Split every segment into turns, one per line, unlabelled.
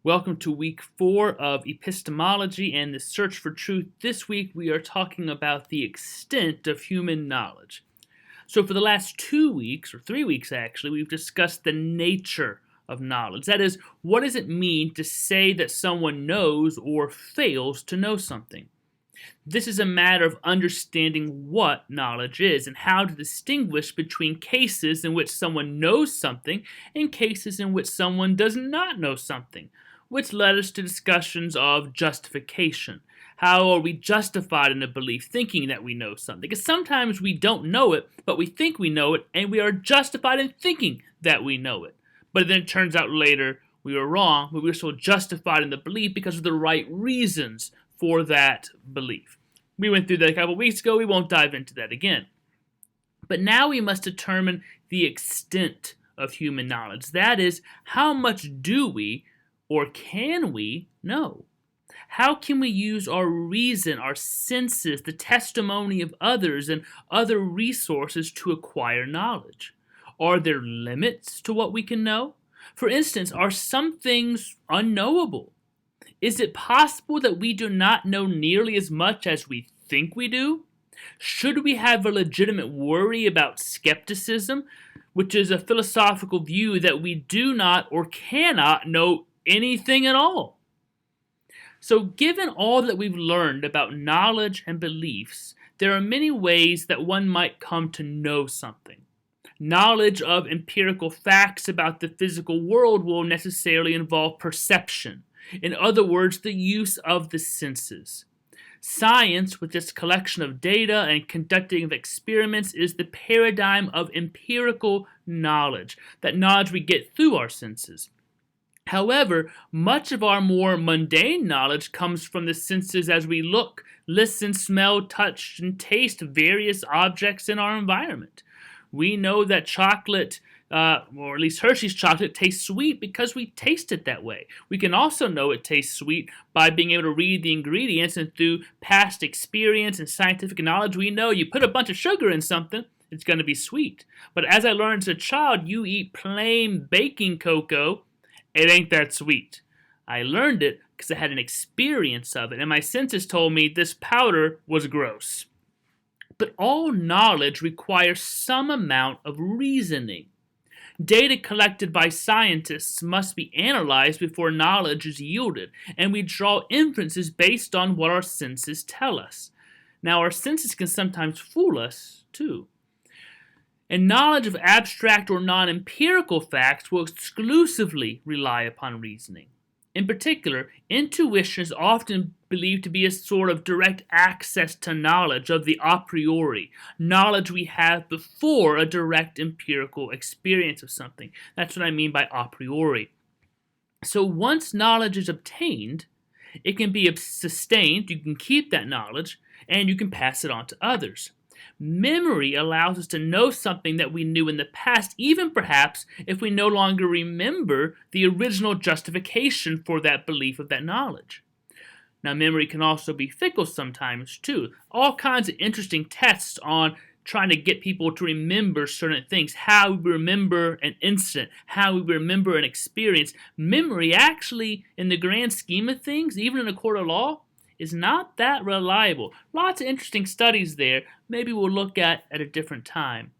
Welcome to week 4 of Epistemology and the Search for Truth. This week we are talking about the extent of human knowledge. So for the last 2 weeks, or 3 weeks actually, we've discussed the nature of knowledge. That is, what does it mean to say that someone knows or fails to know something? This is a matter of understanding what knowledge is and how to distinguish between cases in which someone knows something and cases in which someone does not know something, which led us to discussions of justification. How are we justified in a belief thinking that we know something? Because sometimes we don't know it, but we think we know it, and we are justified in thinking that we know it. But then it turns out later we were wrong, but we were still justified in the belief because of the right reasons for that belief. We went through that a couple weeks ago. We won't dive into that again. But now we must determine the extent of human knowledge. That is, how much do we or can we know? How can we use our reason, our senses, the testimony of others, and other resources to acquire knowledge? Are there limits to what we can know? For instance, are some things unknowable? Is it possible that we do not know nearly as much as we think we do? Should we have a legitimate worry about skepticism, which is a philosophical view that we do not or cannot know anything at all? So, given all that we've learned about knowledge and beliefs, there are many ways that one might come to know something. Knowledge of empirical facts about the physical world will necessarily involve perception. In other words, the use of the senses. Science, with its collection of data and conducting of experiments, is the paradigm of empirical knowledge, that knowledge we get through our senses. However, much of our more mundane knowledge comes from the senses as we look, listen, smell, touch, and taste various objects in our environment. We know that chocolate, or at least Hershey's chocolate, tastes sweet because we taste it that way. We can also know it tastes sweet by being able to read the ingredients, and through past experience and scientific knowledge, we know you put a bunch of sugar in something, it's going to be sweet. But as I learned as a child, you eat plain baking cocoa, it ain't that sweet. I learned it because I had an experience of it, and my senses told me this powder was gross. But all knowledge requires some amount of reasoning. Data collected by scientists must be analyzed before knowledge is yielded, and we draw inferences based on what our senses tell us. Now, our senses can sometimes fool us, too. And knowledge of abstract or non-empirical facts will exclusively rely upon reasoning. In particular, intuition is often believed to be a sort of direct access to knowledge of the a priori, knowledge we have before a direct empirical experience of something. That's what I mean by a priori. So once knowledge is obtained, it can be sustained, you can keep that knowledge, and you can pass it on to others. Memory allows us to know something that we knew in the past, even perhaps if we no longer remember the original justification for that belief of that knowledge. Now, memory can also be fickle sometimes, too. All kinds of interesting tests on trying to get people to remember certain things, how we remember an incident, how we remember an experience. Memory actually, in the grand scheme of things, even in a court of law, is not that reliable. Lots of interesting studies there, maybe we'll look at a different time.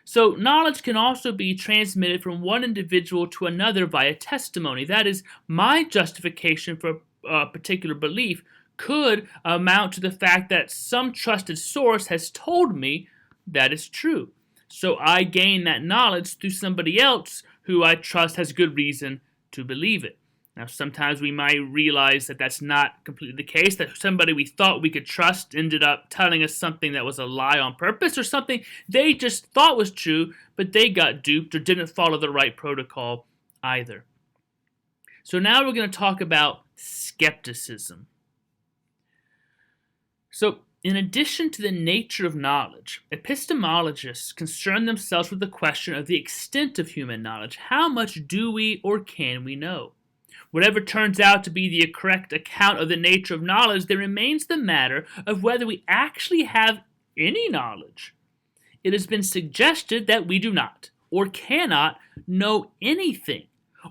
So knowledge can also be transmitted from one individual to another via testimony. That is, my justification for a particular belief could amount to the fact that some trusted source has told me that is true. So I gain that knowledge through somebody else who I trust has good reason to believe it. Now, sometimes we might realize that that's not completely the case, that somebody we thought we could trust ended up telling us something that was a lie on purpose, or something they just thought was true, but they got duped or didn't follow the right protocol either. So now we're going to talk about skepticism. So, in addition to the nature of knowledge, epistemologists concern themselves with the question of the extent of human knowledge. How much do we or can we know? Whatever turns out to be the correct account of the nature of knowledge, there remains the matter of whether we actually have any knowledge. It has been suggested that we do not, or cannot, know anything,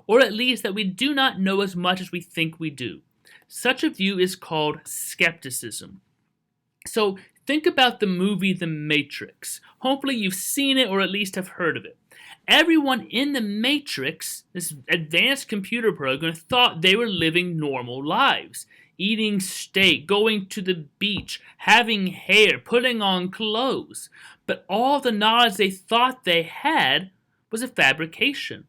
or at least that we do not know as much as we think we do. Such a view is called skepticism. So think about the movie The Matrix. Hopefully you've seen it or at least have heard of it. Everyone in the Matrix, this advanced computer program, thought they were living normal lives. Eating steak, going to the beach, having hair, putting on clothes. But all the knowledge they thought they had was a fabrication.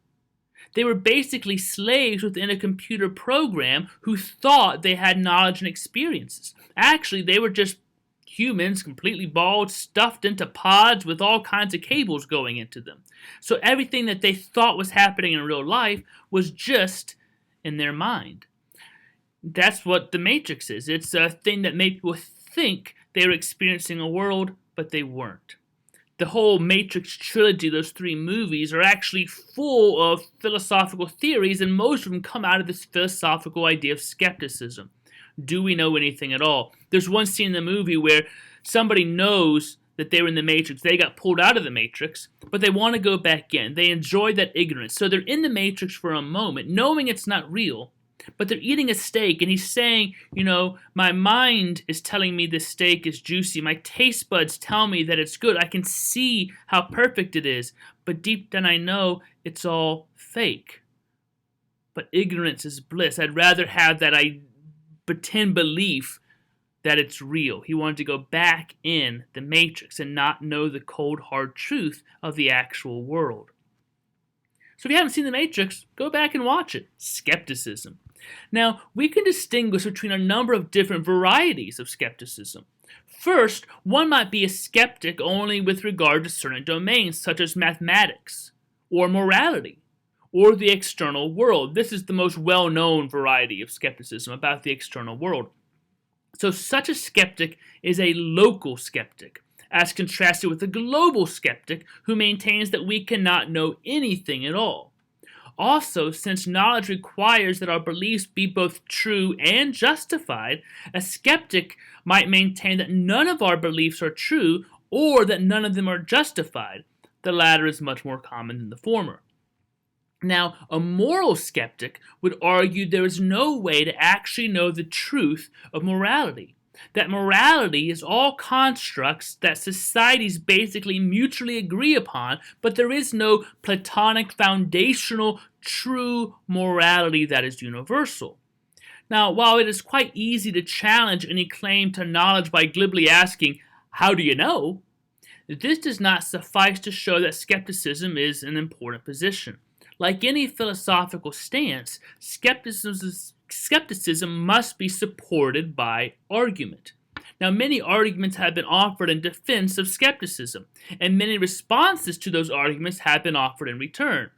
They were basically slaves within a computer program who thought they had knowledge and experiences. Actually, they were just humans, completely bald, stuffed into pods with all kinds of cables going into them. So everything that they thought was happening in real life was just in their mind. That's what the Matrix is. It's a thing that made people think they were experiencing a world, but they weren't. The whole Matrix trilogy, those 3 movies, are actually full of philosophical theories, and most of them come out of this philosophical idea of skepticism. Do we know anything at all? There's one scene in the movie where somebody knows that they were in the Matrix. They got pulled out of the Matrix, but they want to go back in. They enjoy that ignorance. So they're in the Matrix for a moment, knowing it's not real, but they're eating a steak, and he's saying, my mind is telling me this steak is juicy. My taste buds tell me that it's good. I can see how perfect it is, but deep down I know it's all fake. But ignorance is bliss. I'd rather have that pretend belief that it's real. He wanted to go back in the Matrix and not know the cold, hard truth of the actual world. So if you haven't seen The Matrix, go back and watch it. Skepticism. Now, we can distinguish between a number of different varieties of skepticism. First, one might be a skeptic only with regard to certain domains, such as mathematics, or morality, or the external world. This is the most well-known variety of skepticism, about the external world. So such a skeptic is a local skeptic, as contrasted with a global skeptic who maintains that we cannot know anything at all. Also, since knowledge requires that our beliefs be both true and justified, a skeptic might maintain that none of our beliefs are true or that none of them are justified. The latter is much more common than the former. Now, a moral skeptic would argue there is no way to actually know the truth of morality. That morality is all constructs that societies basically mutually agree upon, but there is no Platonic foundational true morality that is universal. Now, while it is quite easy to challenge any claim to knowledge by glibly asking, "How do you know?" this does not suffice to show that skepticism is an important position. Like any philosophical stance, skepticism must be supported by argument. Now, many arguments have been offered in defense of skepticism, and many responses to those arguments have been offered in return.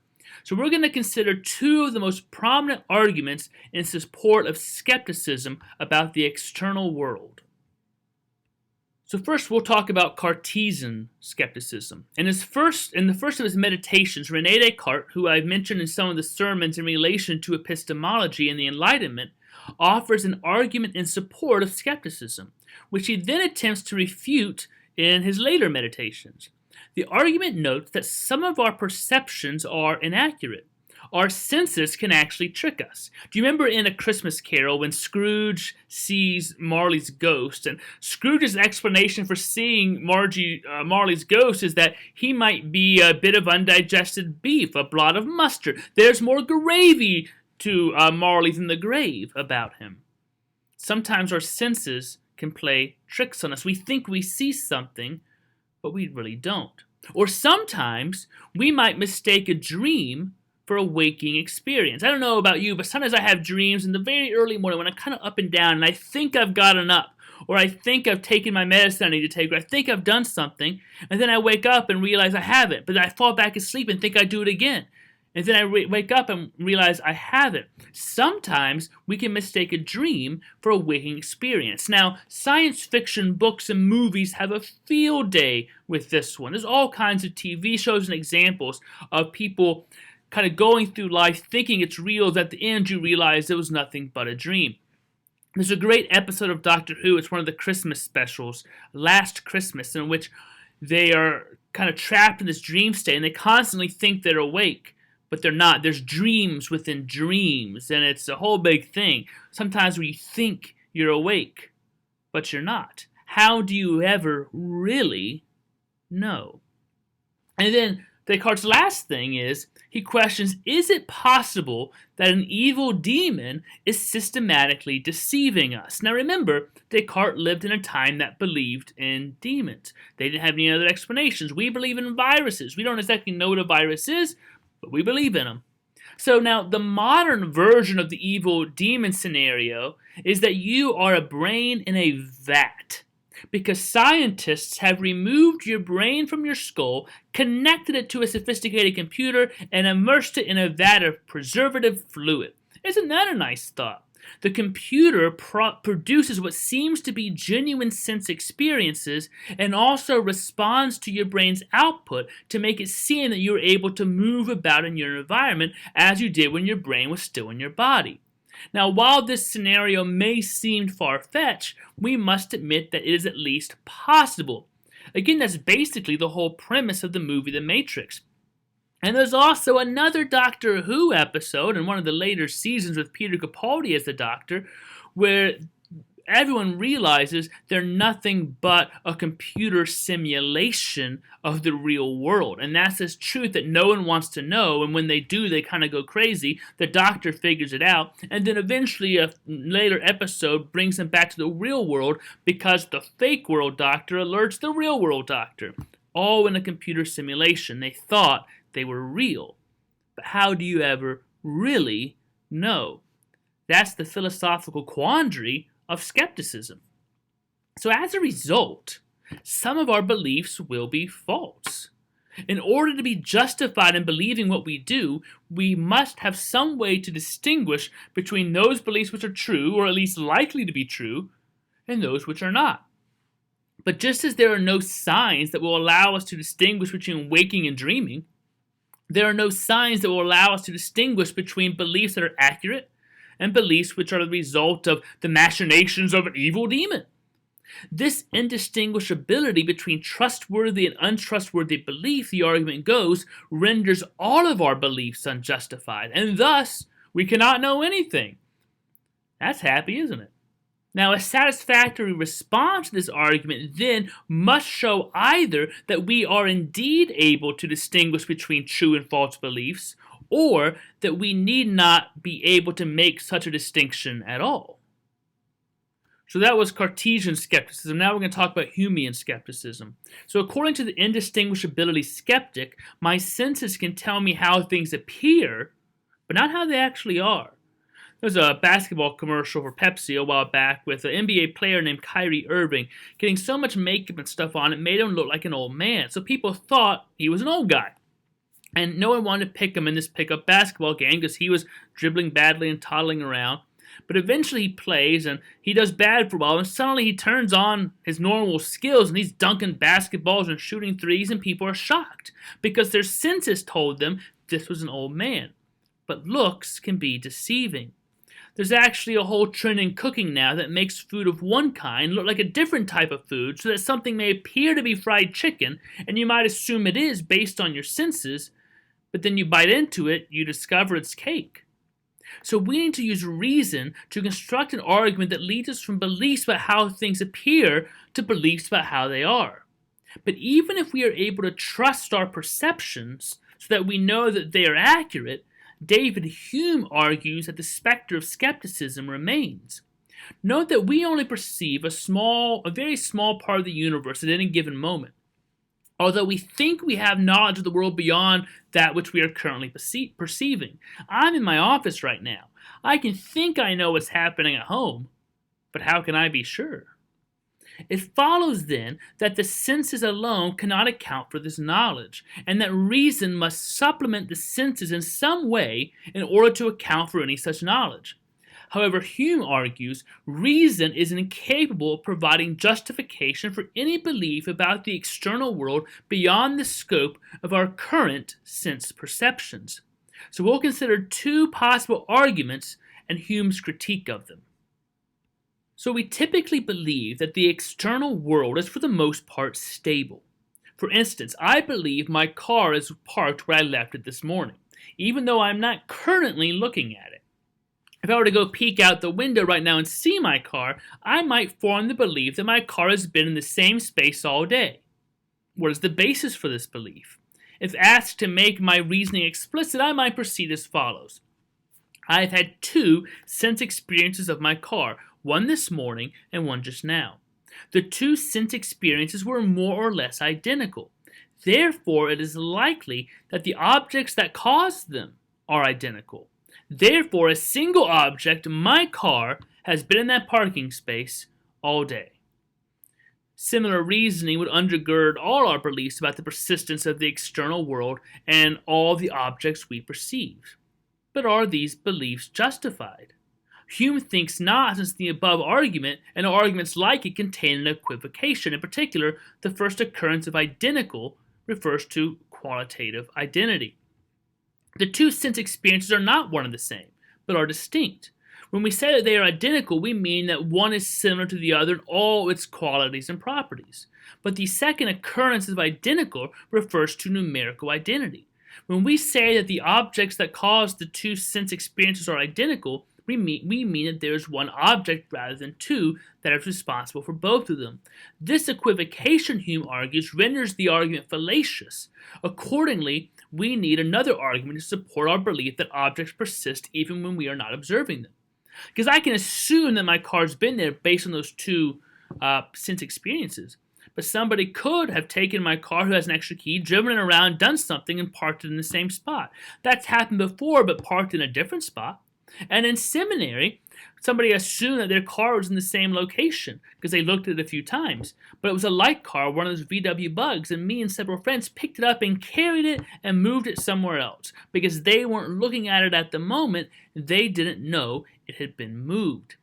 So we're going to consider 2 of the most prominent arguments in support of skepticism about the external world. So first we'll talk about Cartesian skepticism. In the first of his meditations, René Descartes, who I've mentioned in some of the sermons in relation to epistemology and the Enlightenment, offers an argument in support of skepticism, which he then attempts to refute in his later meditations. The argument notes that some of our perceptions are inaccurate. Our senses can actually trick us. Do you remember in A Christmas Carol when Scrooge sees Marley's ghost? And Scrooge's explanation for seeing Marley's ghost is that he might be a bit of undigested beef, a blot of mustard. There's more gravy to Marley than the grave about him. Sometimes our senses can play tricks on us. We think we see something, but we really don't. Or sometimes we might mistake a dream for a waking experience. I don't know about you, but sometimes I have dreams in the very early morning when I'm kind of up and down and I think I've gotten up, or I think I've taken my medicine I need to take, or I think I've done something, and then I wake up and realize I haven't, but I fall back asleep and think I do it again. And then I wake up and realize I haven't. Sometimes we can mistake a dream for a waking experience. Now, science fiction books and movies have a field day with this one. There's all kinds of TV shows and examples of people kind of going through life thinking it's real, that at the end you realize it was nothing but a dream. There's a great episode of Doctor Who, it's one of the Christmas specials, Last Christmas, in which they are kind of trapped in this dream state and they constantly think they're awake, but they're not. There's dreams within dreams, and it's a whole big thing. Sometimes where you think you're awake, but you're not. How do you ever really know? And then Descartes' last thing is, he questions, is it possible that an evil demon is systematically deceiving us? Now remember, Descartes lived in a time that believed in demons. They didn't have any other explanations. We believe in viruses. We don't exactly know what a virus is, but we believe in them. So now the modern version of the evil demon scenario is that you are a brain in a vat, because scientists have removed your brain from your skull, connected it to a sophisticated computer, and immersed it in a vat of preservative fluid. Isn't that a nice thought? The computer produces what seems to be genuine sense experiences and also responds to your brain's output to make it seem that you're able to move about in your environment as you did when your brain was still in your body. Now, while this scenario may seem far-fetched, we must admit that it is at least possible. Again, that's basically the whole premise of the movie The Matrix. And there's also another Doctor Who episode in one of the later seasons with Peter Capaldi as the Doctor, where everyone realizes they're nothing but a computer simulation of the real world. And that's this truth that no one wants to know, and when they do, they kind of go crazy. The Doctor figures it out, and then eventually a later episode brings them back to the real world because the fake world Doctor alerts the real world Doctor. All in a computer simulation. They thought they were real. But how do you ever really know? That's the philosophical quandary of skepticism. So as a result, some of our beliefs will be false. In order to be justified in believing what we do, we must have some way to distinguish between those beliefs which are true, or at least likely to be true, and those which are not. But just as there are no signs that will allow us to distinguish between waking and dreaming, there are no signs that will allow us to distinguish between beliefs that are accurate and beliefs which are the result of the machinations of an evil demon. This indistinguishability between trustworthy and untrustworthy belief, the argument goes, renders all of our beliefs unjustified, and thus we cannot know anything. That's happy, isn't it? Now, a satisfactory response to this argument then must show either that we are indeed able to distinguish between true and false beliefs, or that we need not be able to make such a distinction at all. So that was Cartesian skepticism. Now we're going to talk about Humean skepticism. So according to the indistinguishability skeptic, my senses can tell me how things appear, but not how they actually are. There was a basketball commercial for Pepsi a while back with an NBA player named Kyrie Irving getting so much makeup and stuff on it made him look like an old man. So people thought he was an old guy. And no one wanted to pick him in this pickup basketball game because he was dribbling badly and toddling around. But eventually he plays and he does bad for a while, and suddenly he turns on his normal skills and he's dunking basketballs and shooting threes, and people are shocked because their senses told them this was an old man. But looks can be deceiving. There's actually a whole trend in cooking now that makes food of one kind look like a different type of food, so that something may appear to be fried chicken and you might assume it is based on your senses, but then you bite into it, you discover it's cake. So we need to use reason to construct an argument that leads us from beliefs about how things appear to beliefs about how they are. But even if we are able to trust our perceptions so that we know that they are accurate, David Hume argues that the specter of skepticism remains. Note that we only perceive a very small part of the universe at any given moment. Although we think we have knowledge of the world beyond that which we are currently perceiving. I'm in my office right now. I can think I know what's happening at home, but how can I be sure? It follows then that the senses alone cannot account for this knowledge, and that reason must supplement the senses in some way in order to account for any such knowledge. However, Hume argues reason is incapable of providing justification for any belief about the external world beyond the scope of our current sense perceptions. So we'll consider two possible arguments and Hume's critique of them. So we typically believe that the external world is for the most part stable. For instance, I believe my car is parked where I left it this morning. even though I'm not currently looking at it. If I were to go peek out the window right now and see my car, I might form the belief that my car has been in the same space all day. What is the basis for this belief? If asked to make my reasoning explicit, I might proceed as follows. I've had two sense experiences of my car, one this morning and one just now. The two sense experiences were more or less identical. Therefore, it is likely that the objects that caused them are identical. Therefore, a single object, my car, has been in that parking space all day. Similar reasoning would undergird all our beliefs about the persistence of the external world and all the objects we perceive. But are these beliefs justified? Hume thinks not, since the above argument and arguments like it contain an equivocation. In particular, the first occurrence of identical refers to qualitative identity. The two sense experiences are not one and the same, but are distinct. When we say that they are identical, we mean that one is similar to the other in all its qualities and properties. But the second occurrence of identical refers to numerical identity. When we say that the objects that cause the two sense experiences are identical, we mean that there is one object rather than two that is responsible for both of them. This equivocation, Hume argues, renders the argument fallacious. Accordingly, we need another argument to support our belief that objects persist even when we are not observing them. Because I can assume that my car's been there based on those two sense experiences. But somebody could have taken my car who has an extra key, driven it around, done something, and parked it in the same spot. That's happened before, but parked in a different spot. And in seminary, somebody assumed that their car was in the same location because they looked at it a few times. But it was a light car, one of those VW Bugs, and me and several friends picked it up and carried it and moved it somewhere else. Because they weren't looking at it at the moment, they didn't know it had been moved.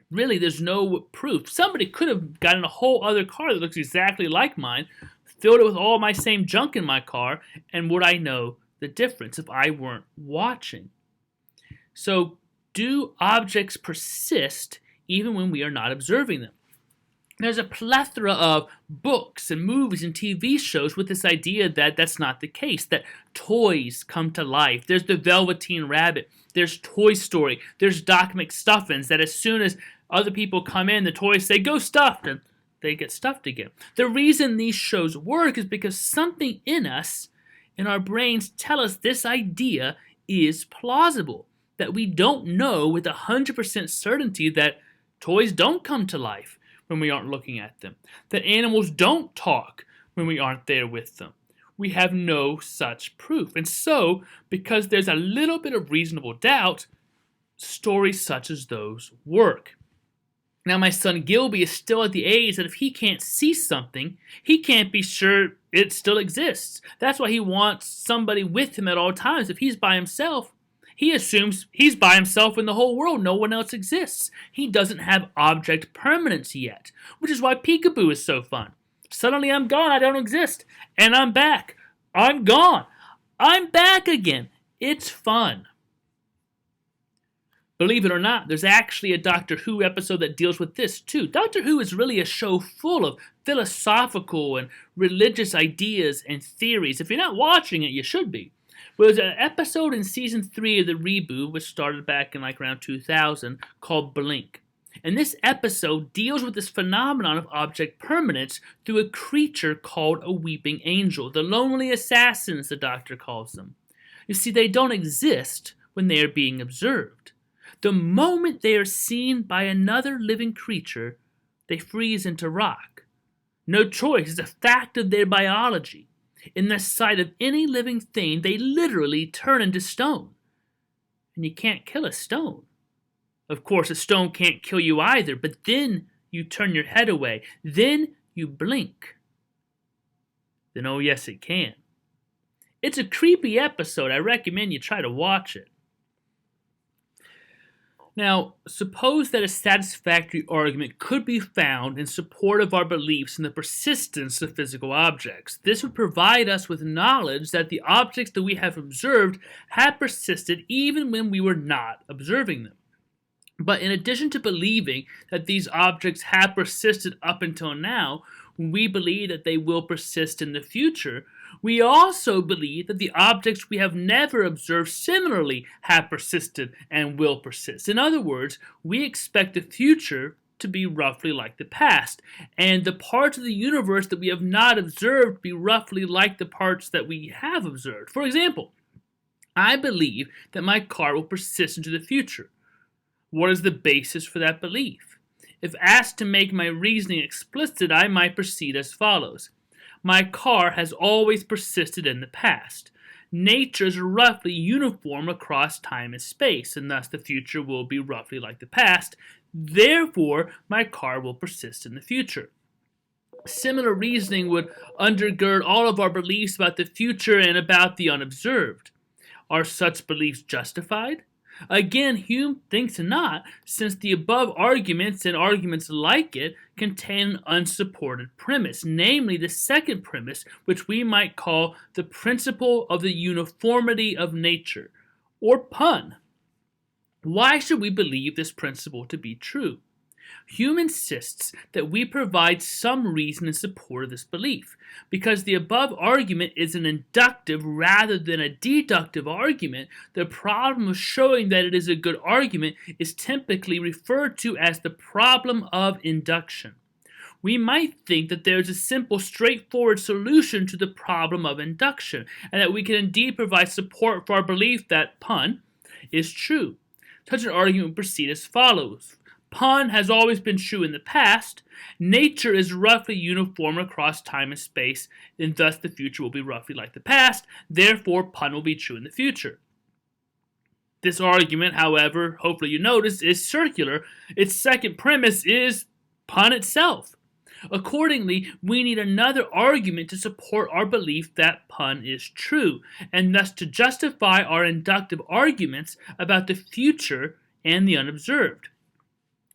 Really, there's no proof. Somebody could have gotten a whole other car that looks exactly like mine, filled it with all my same junk in my car, and would I know the difference if I weren't watching? So, do objects persist even when we are not observing them? There's a plethora of books and movies and TV shows with this idea that that's not the case, that toys come to life. There's the Velveteen Rabbit. There's Toy Story. There's Doc McStuffins, that as soon as other people come in, the toys say, "Go stuffed," and they get stuffed again. The reason these shows work is because something in us, in our brains, tell us this idea is plausible. That we don't know with 100% certainty that toys don't come to life when we aren't looking at them. That animals don't talk when we aren't there with them. We have no such proof. And so, because there's a little bit of reasonable doubt, stories such as those work. Now, my son Gilby is still at the age that if he can't see something, he can't be sure it still exists. That's why he wants somebody with him at all times. If he's by himself, he assumes he's by himself in the whole world. No one else exists. He doesn't have object permanence yet, which is why peekaboo is so fun. Suddenly I'm gone. I don't exist. And I'm back. I'm gone. I'm back again. It's fun. Believe it or not, there's actually a Doctor Who episode that deals with this too. Doctor Who is really a show full of philosophical and religious ideas and theories. If you're not watching it, you should be. Well, there's an episode in season 3 of the reboot, which started back in like around 2000, called Blink. And this episode deals with this phenomenon of object permanence through a creature called a weeping angel. The lonely assassins, the Doctor calls them. You see, they don't exist when they are being observed. The moment they are seen by another living creature, they freeze into rock. No choice, it's a fact of their biology. In the sight of any living thing, they literally turn into stone. And you can't kill a stone. Of course, a stone can't kill you either, but then you turn your head away. Then you blink. Then, oh yes, it can. It's a creepy episode. I recommend you try to watch it. Now, suppose that a satisfactory argument could be found in support of our beliefs in the persistence of physical objects. This would provide us with knowledge that the objects that we have observed have persisted even when we were not observing them. But in addition to believing that these objects have persisted up until now, we believe that they will persist in the future. We also believe that the objects we have never observed similarly have persisted and will persist. In other words, we expect the future to be roughly like the past, and the parts of the universe that we have not observed be roughly like the parts that we have observed. For example, I believe that my car will persist into the future. What is the basis for that belief? If asked to make my reasoning explicit, I might proceed as follows. My car has always persisted in the past. Nature is roughly uniform across time and space, and thus the future will be roughly like the past. Therefore, my car will persist in the future. Similar reasoning would undergird all of our beliefs about the future and about the unobserved. Are such beliefs justified? Again, Hume thinks not, since the above arguments and arguments like it contain an unsupported premise, namely the second premise, which we might call the principle of the uniformity of nature, or pun. Why should we believe this principle to be true? Hume insists that we provide some reason in support of this belief, because the above argument is an inductive rather than a deductive argument. The problem of showing that it is a good argument is typically referred to as the problem of induction. We might think that there is a simple, straightforward solution to the problem of induction, and that we can indeed provide support for our belief that pun is true. Such an argument would proceed as follows. Pun has always been true in the past. Nature is roughly uniform across time and space, and thus the future will be roughly like the past. Therefore, pun will be true in the future. This argument, however, hopefully you notice, is circular. Its second premise is pun itself. Accordingly, we need another argument to support our belief that pun is true, and thus to justify our inductive arguments about the future and the unobserved.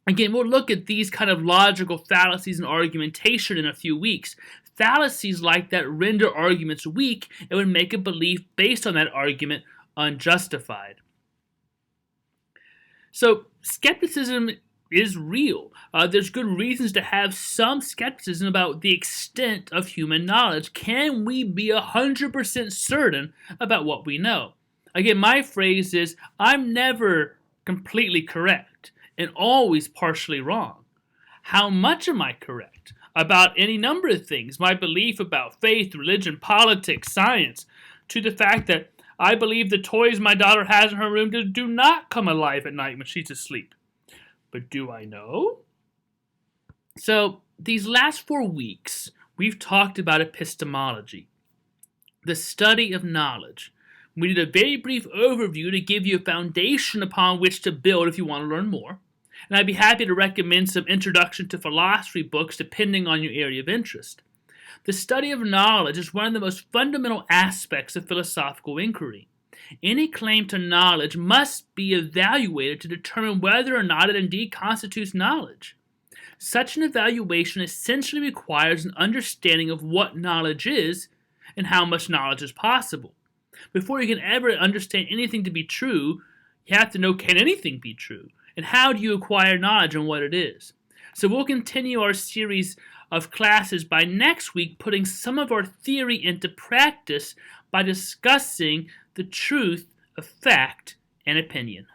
Again, we'll look at these kind of logical fallacies and argumentation in a few weeks. Fallacies like that render arguments weak and would make a belief based on that argument unjustified. So, skepticism is real. There's good reasons to have some skepticism about the extent of human knowledge. Can we be 100% certain about what we know? Again, my phrase is, I'm never completely correct and always partially wrong. How much am I correct? About any number of things. My belief about faith, religion, politics, science, to the fact that I believe the toys my daughter has in her room do not come alive at night when she's asleep. But do I know? So, these last 4 weeks, we've talked about epistemology, the study of knowledge. We did a very brief overview to give you a foundation upon which to build if you want to learn more. And I'd be happy to recommend some introduction to philosophy books depending on your area of interest. The study of knowledge is one of the most fundamental aspects of philosophical inquiry. Any claim to knowledge must be evaluated to determine whether or not it indeed constitutes knowledge. Such an evaluation essentially requires an understanding of what knowledge is and how much knowledge is possible. Before you can ever understand anything to be true, you have to know, can anything be true? And how do you acquire knowledge and what it is? So we'll continue our series of classes by next week putting some of our theory into practice by discussing the truth of fact and opinion.